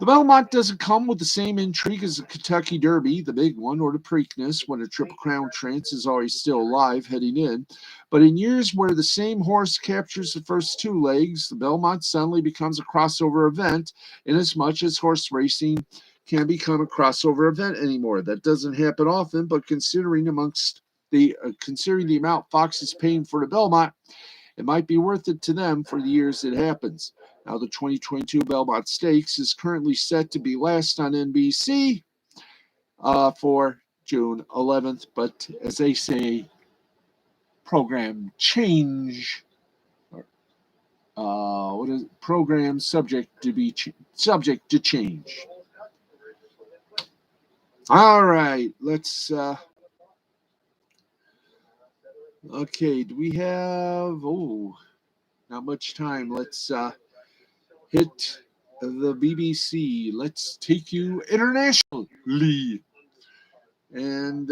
The Belmont doesn't come with the same intrigue as the Kentucky Derby, the big one, or the Preakness, when a Triple Crown trance is always still alive heading in. But in years where the same horse captures the first two legs, the Belmont suddenly becomes a crossover event, inasmuch as horse racing can become a crossover event anymore. That doesn't happen often, but considering the amount Fox is paying for the Belmont, it might be worth it to them for the years it happens. Now, the 2022 Belmont Stakes is currently set to be last on NBC for June 11th, but as they say, program change. Program subject to change? All right, let's. Okay, do we have? Oh, not much time. Let's hit the BBC. Let's take you internationally. And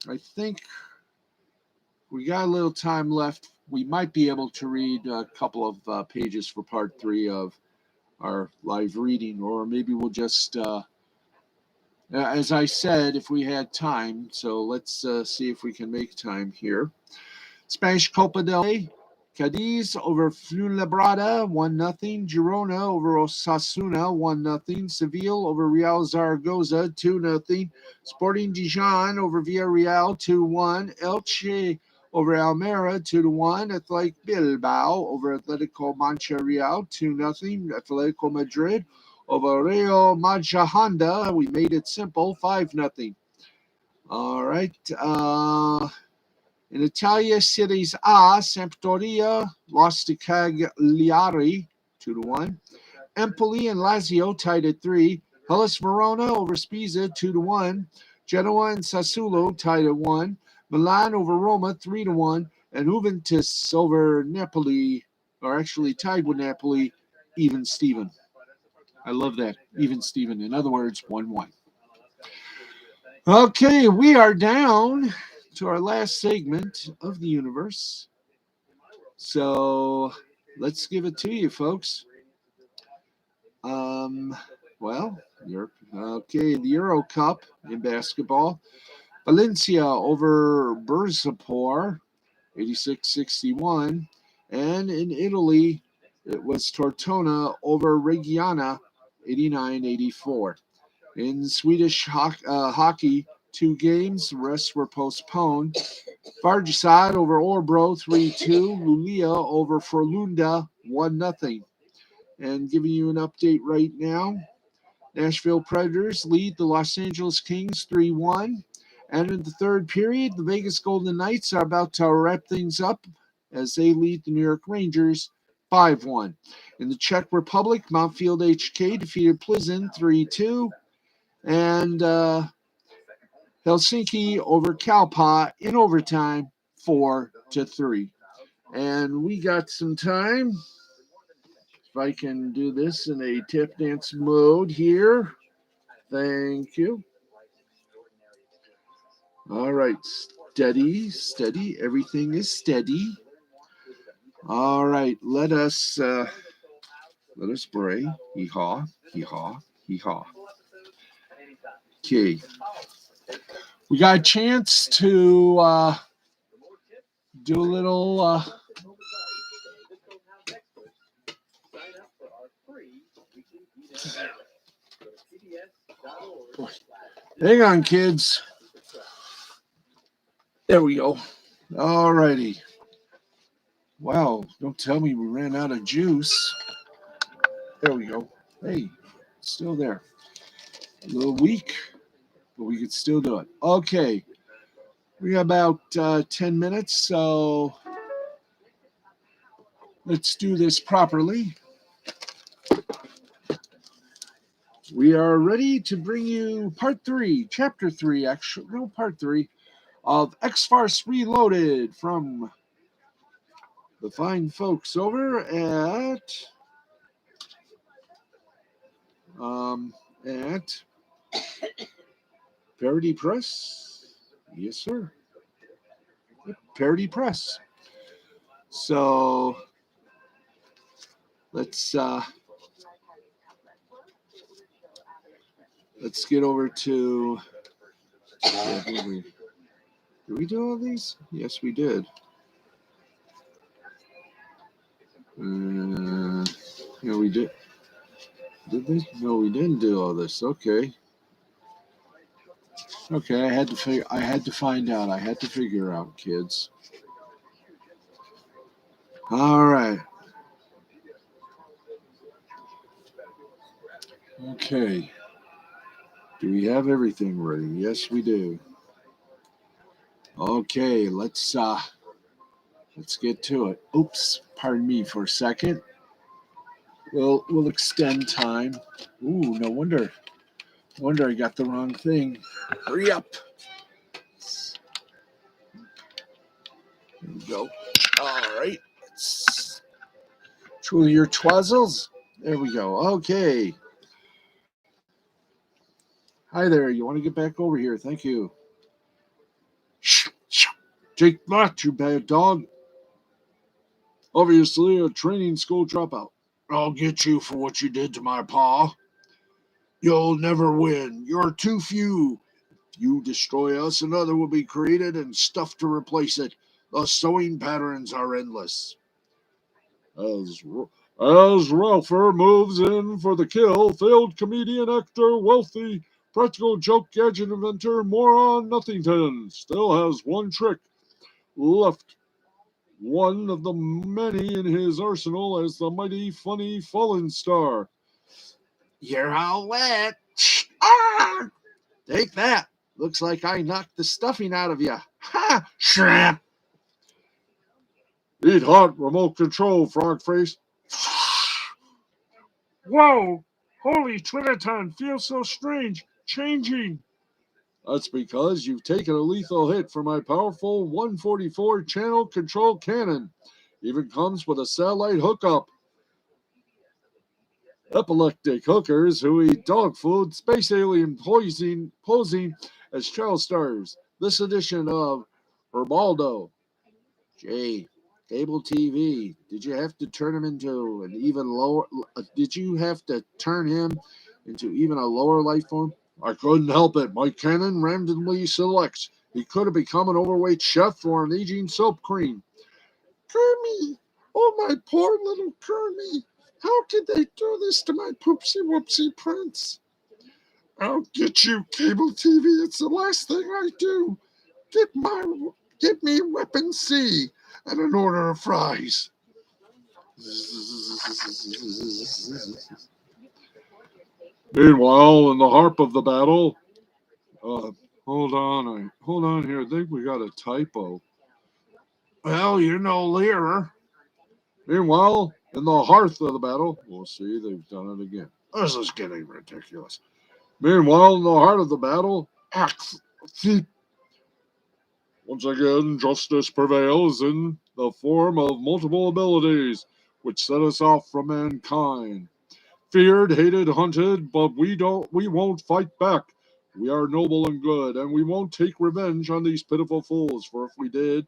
I think we got a little time left. We might be able to read a couple of pages for part 3 of our live reading, or maybe we'll just, as I said, if we had time. So let's see if we can make time here. Spanish Copa del Rey. Cadiz over Fuenlabrada, 1-0. Girona over Osasuna, 1-0. Seville over Real Zaragoza, 2-0. Sporting Dijon over Villarreal, 2-1. Elche over Almeria, 2-1. Athletic Bilbao over Atletico Montreal, 2-0. Atletico Madrid over Real Majadahonda. We made it simple, 5-0. All right. In Italia, Series A, Sampdoria lost to Cagliari 2-1. Empoli and Lazio tied at 3. Hellas Verona over Spezia 2-1. Genoa and Sassuolo tied at 1. Milan over Roma 3-1. And Juventus over Napoli, or actually tied with Napoli, even Steven. I love that, even Steven. In other words, 1-1. Okay, we are down to our last segment of the universe. So let's give it to you, folks. Well, Europe. Okay, the Euro Cup in basketball. Valencia over Bursaspor, 86-61. And in Italy, it was Tortona over Reggiana, 89-84. In Swedish hockey, 2 games, the rest were postponed. Vargasad over Orbro 3-2. Luleå over Frölunda 1-0. And giving you an update right now, Nashville Predators lead the Los Angeles Kings 3-1. And in the third period, the Vegas Golden Knights are about to wrap things up as they lead the New York Rangers 5-1. In the Czech Republic, Mountfield HK defeated Plzeň 3-2. And Helsinki over Kalpa in overtime 4-3. And we got some time. If I can do this in a tap dance mode here. Thank you. All right. Steady, steady. Everything is steady. All right. Let us pray. Hee-haw, hee-haw, hee-haw. Okay. We got a chance to do a little hang on, kids. There we go. All righty. Wow, don't tell me we ran out of juice. There we go. Hey, still there. A little weak, but we could still do it. Okay. We got about 10 minutes, so let's do this properly. We are ready to bring you part 3, chapter 3, actually, no, part 3 of X-Farce Reloaded from the fine folks over at Parody Press. Yes, sir. Parody Press. So let's get over to. Did we do all these? Yes, we did. Yeah, we did. Did we? No, we didn't do all this. Okay. Okay, I had to find out. I had to figure out, kids. All right. Okay. Do we have everything ready? Yes, we do. Okay, let's get to it. Oops, pardon me for a second. We'll extend time. Ooh, no wonder. I got the wrong thing. Hurry up. There we go. All right. Truly your twazzles. There we go. Okay. Hi there. You want to get back over here? Thank you. Take that, you bad dog. Obviously a training school dropout. I'll get you for what you did to my paw. You'll never win. You're too few. If you destroy us, another will be created and stuff to replace it. The sewing patterns are endless. As Ralpher moves in for the kill, failed comedian, actor, wealthy, practical joke gadget inventor, moron Nothington still has one trick left. One of the many in his arsenal as the mighty, funny, fallen star. You're all wet. Ah! Take that. Looks like I knocked the stuffing out of you. Ha! Shrimp! Eat hot, remote control, frog face. Whoa! Holy Triniton feels so strange. Changing. That's because you've taken a lethal hit from my powerful 144 channel control cannon. Even comes with a satellite hookup. Epileptic hookers who eat dog food, space alien posing as child stars. This edition of Herbaldo. Jay, cable TV. Did you have to turn him into an even lower? Did you have to turn him into even a lower life form? I couldn't help it. My cannon randomly selects. He could have become an overweight chef or an aging soap cream. Kermie! Oh, my poor little Kermie! How could they do this to my poopsie whoopsie prince? I'll get you, cable TV. It's the last thing I do. Get me weapon C and an order of fries. Meanwhile, in the harp of the battle, hold on here. I think we got a typo. Well, you're no Lear. Meanwhile, in the hearth of the battle, we'll see, they've done it again. This is getting ridiculous. Meanwhile, in the heart of the battle, once again, justice prevails in the form of multiple abilities, which set us off from mankind. Feared, hated, hunted, but we won't fight back. We are noble and good, and we won't take revenge on these pitiful fools, for if we did,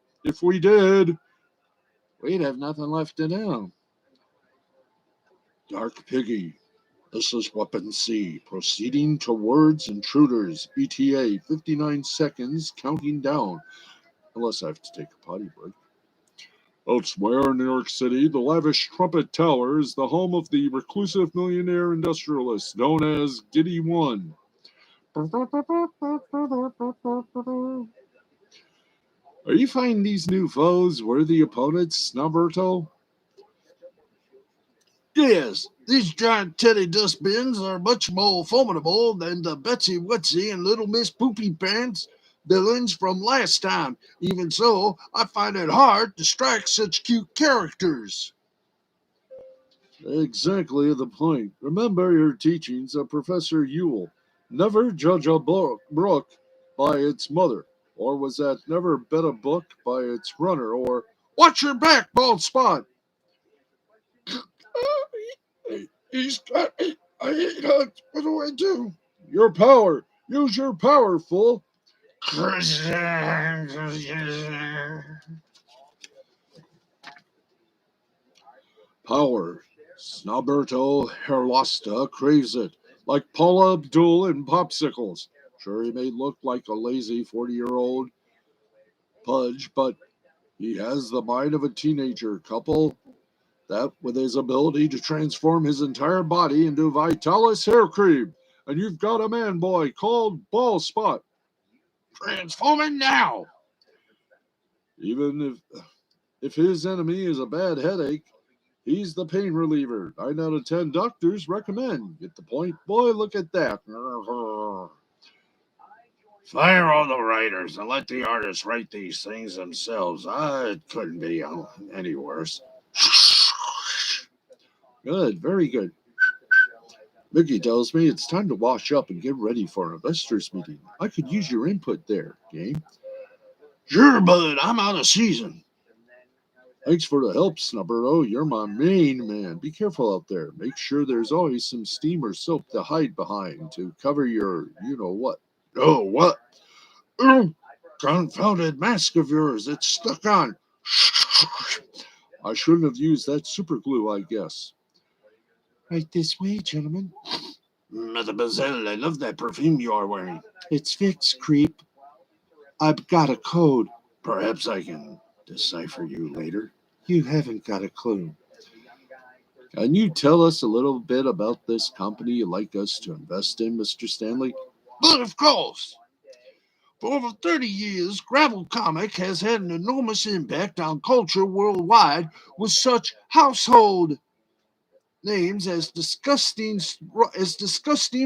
we'd have nothing left to do. Dark Piggy. This is Weapon C, proceeding towards intruders. ETA, 59 seconds, counting down. Unless I have to take a potty break. Elsewhere in New York City, the lavish Trumpet Tower is the home of the reclusive millionaire industrialist known as Giddy One. Are you finding these new foes worthy opponents, Snubberto? Yes, these giant teddy dustbins are much more formidable than the Betsy Wetsy and Little Miss Poopy Pants villains from last time. Even so, I find it hard to strike such cute characters. Exactly the point. Remember your teachings of Professor Ewell. Never judge a brook by its mother. Or was that never bet a book by its runner? Or watch your back, bald spot. He's got me. I hate Hunt. What do I do? Your power. Use your power, fool. Power. Snobberto Herlosta craves it, like Paula Abdul in Popsicles. Sure, he may look like a lazy 40-year-old pudge, but he has the mind of a teenager. Couple that with his ability to transform his entire body into Vitalis hair cream, and you've got a man boy called Ball Spot. Transforming now! Even if his enemy is a bad headache, he's the pain reliever. 9 out of 10 doctors recommend. Get the point? Boy, look at that. Fire all the writers and let the artists write these things themselves. It couldn't be any worse. Good, very good. Mickey tells me it's time to wash up and get ready for an investors meeting. I could use your input there, game. Sure, bud. I'm out of season. Thanks for the help, Snubberto. You're my main man. Be careful out there. Make sure there's always some steam or soap to hide behind to cover your you-know-what. Oh, what? confounded mask of yours, it's stuck on. I shouldn't have used that super glue, I guess. Right this way, gentlemen. Mademoiselle, I love that perfume you are wearing. It's fixed, creep. I've got a code. Perhaps I can decipher you later. You haven't got a clue. Can you tell us a little bit about this company you'd like us to invest in, Mr. Stanley? But of course. For over 30 years, Gravel Comic has had an enormous impact on culture worldwide with such household names as Disgusting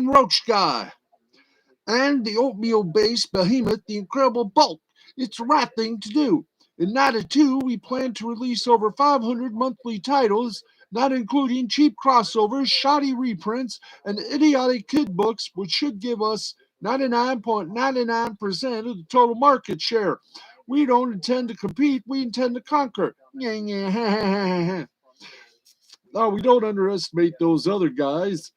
Roach Guy and the oatmeal-based behemoth, The Incredible Bulk. It's the right thing to do. In 92, we plan to release over 500 monthly titles, not including cheap crossovers, shoddy reprints, and idiotic kid books, which should give us 99.99% of the total market share. We don't intend to compete, we intend to conquer. No, we don't underestimate those other guys,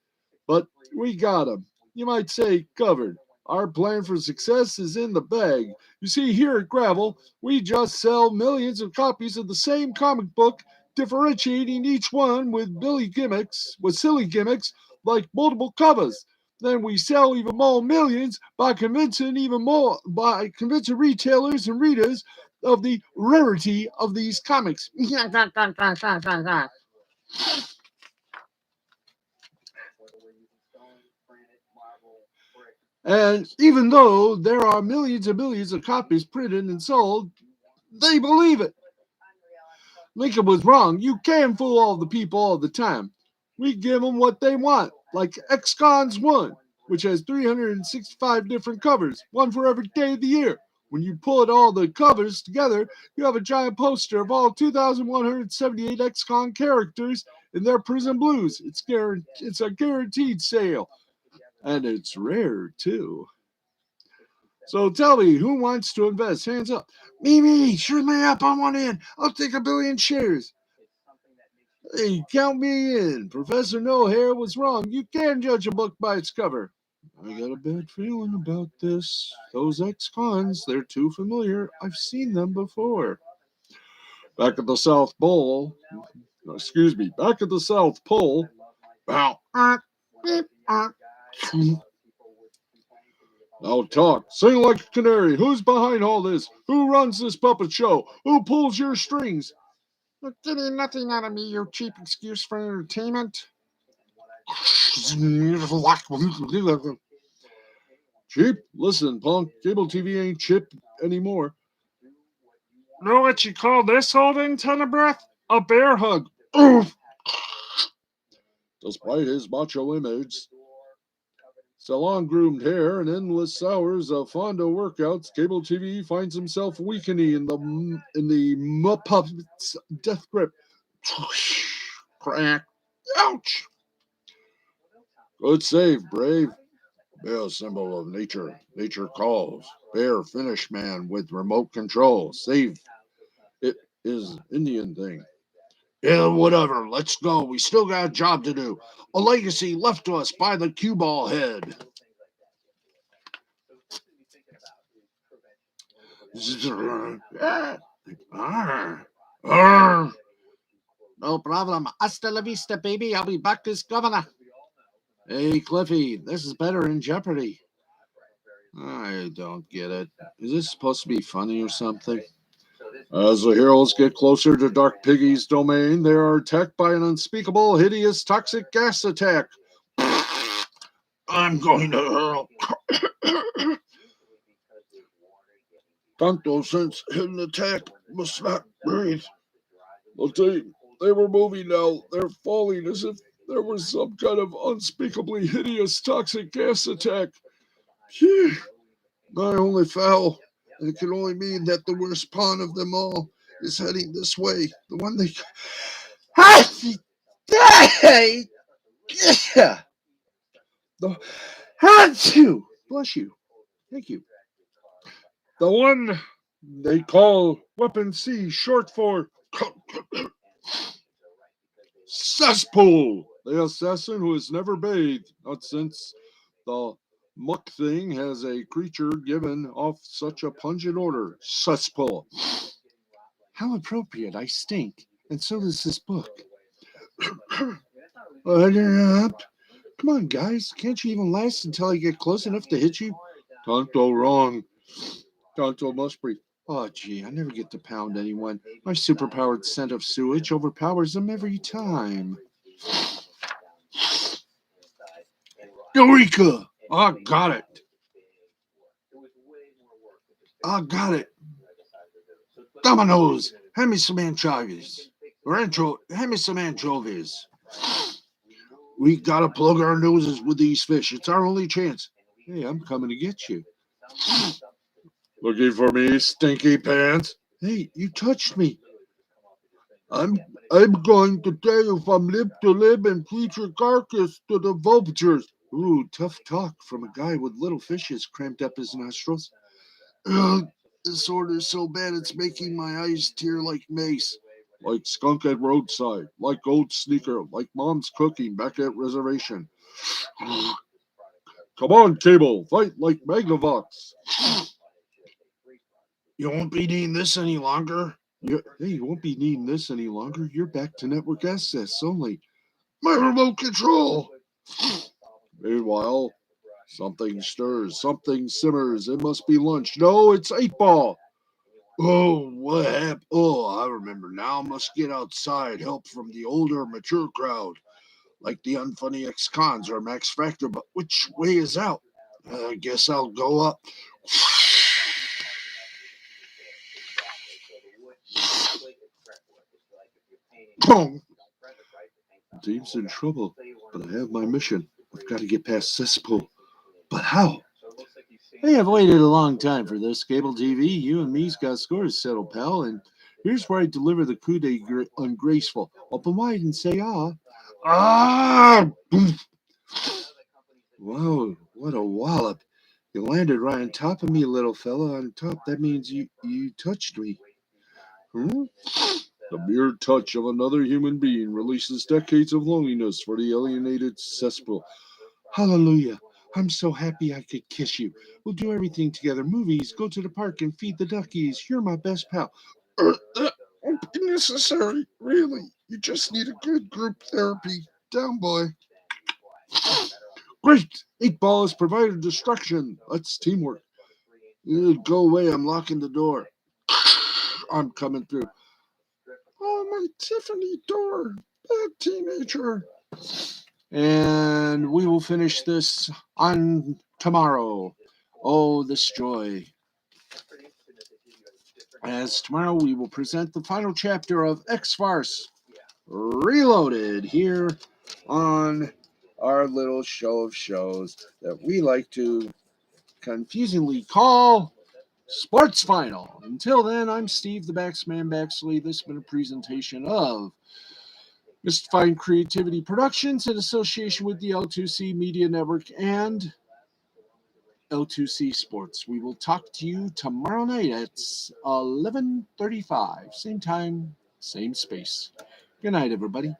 but we got them. You might say covered. Our plan for success is in the bag. You see, here at Gravel, we just sell millions of copies of the same comic book, differentiating each one with silly gimmicks like multiple covers. Then we sell even more millions by convincing retailers and readers of the rarity of these comics. And even though there are millions and millions of copies printed and sold, they believe it. Lincoln was wrong. You can't fool all the people all the time. We give them what they want, like X-Cons 1, which has 365 different covers, one for every day of the year. When you put all the covers together, you have a giant poster of all 2,178 X-Con characters in their Prism Blues. It's a guaranteed sale. And it's rare, too. So tell me, who wants to invest? Hands up. Me, shoot me up on one end. I'll take 1 billion shares. Hey, count me in. Professor No Hair was wrong. You can judge a book by its cover. I got a bad feeling about this. Those ex-cons, they're too familiar. I've seen them before. Back at the South Pole. Back at the South Pole. Bow. Now talk. Sing like a canary. Who's behind all this? Who runs this puppet show? Who pulls your strings? You're getting nothing out of me, you cheap excuse for entertainment. Cheap? Listen, punk. Cable TV ain't cheap anymore. Know what you call this holding, ton of breath? A bear hug. Oof. Despite his macho image, salon-groomed hair, and endless hours of Fonda workouts, Cable TV finds himself weakening in the Muppet's death grip. Crack. Ouch! Good save, Brave. Be a symbol of nature. Nature calls. Bear finish man with remote control. Save. It is Indian thing. Yeah, whatever. Let's go. We still got a job to do. A legacy left to us by the cue ball head. No problem. Hasta la vista, baby. I'll be back as governor. Hey, Cliffy, this is better in Jeopardy. I don't get it. Is this supposed to be funny or something? As the heroes get closer to Dark Piggy's domain, they are attacked by an unspeakable, hideous, toxic gas attack. I'm going to hurl. Tonto sense hidden attack. Must not breathe. They were moving now. They're falling as if there was some kind of unspeakably hideous, toxic gas attack. Phew. My only foul. And it can only mean that the worst pawn of them all is heading this way. The one they... Yeah. Had to. Bless you. Thank you. The one they call Weapon C, short for Cesspool. The assassin who has never bathed, not since the Muck thing has a creature given off such a pungent odor. Cesspool. How appropriate. I stink. And so does this book. Up. Come on, guys. Can't you even last until I get close enough to hit you? Tonto wrong. Tonto must breathe. Oh, gee, I never get to pound anyone. My superpowered scent of sewage overpowers them every time. Eureka! I got it. I got it. Dominoes, hand me some anchovies. Hand me some anchovies. We gotta plug our noses with these fish. It's our only chance. Hey, I'm coming to get you. Looking for me, stinky pants? Hey, you touched me. I'm going to tell you from lip to lip and feed your carcass to the vultures. Ooh, tough talk from a guy with little fishes cramped up his nostrils. This order's so bad it's making my eyes tear like mace. Like skunk at roadside, like old sneaker, like mom's cooking back at reservation. Come on, Cable, fight like Magnavox. You won't be needing this any longer. You won't be needing this any longer. You're back to network access only. My remote control. Meanwhile, something stirs, something simmers. It must be lunch. No, it's 8-ball. Oh, what happened? Oh, I remember now. Must get outside. Help from the older, mature crowd. Like the unfunny ex-cons or Max Factor. But which way is out? I guess I'll go up. Boom! The team's in trouble, but I have my mission. I've got to get past cesspool. But how? Hey, I've waited a long time for this. Cable TV, you and me's got scores settled, pal. And here's where I deliver the coup de ungraceful. Open wide and say, ah. Ah! Wow, what a wallop. You landed right on top of me, little fella. On top, that means you touched me. Hmm? The mere touch of another human being releases decades of loneliness for the alienated cesspool. Hallelujah. I'm so happy I could kiss you. We'll do everything together. Movies, go to the park and feed the duckies. You're my best pal. Won't be necessary, really. You just need a good group therapy. Down, boy. Great! 8-ball has provided destruction. That's teamwork. Go away. I'm locking the door. I'm coming through. Oh, my Tiffany door. Bad teenager. And we will finish this on tomorrow. Oh, this joy. As tomorrow we will present the final chapter of X-Farce Reloaded here on our little show of shows that we like to confusingly call Sports Final. Until then, I'm Steve the Baxman Baxley. This has been a presentation of Mystifying Creativity Productions in association with the L2C Media Network and L2C Sports. We will talk to you tomorrow night at 11:35. Same time, same space. Good night, everybody.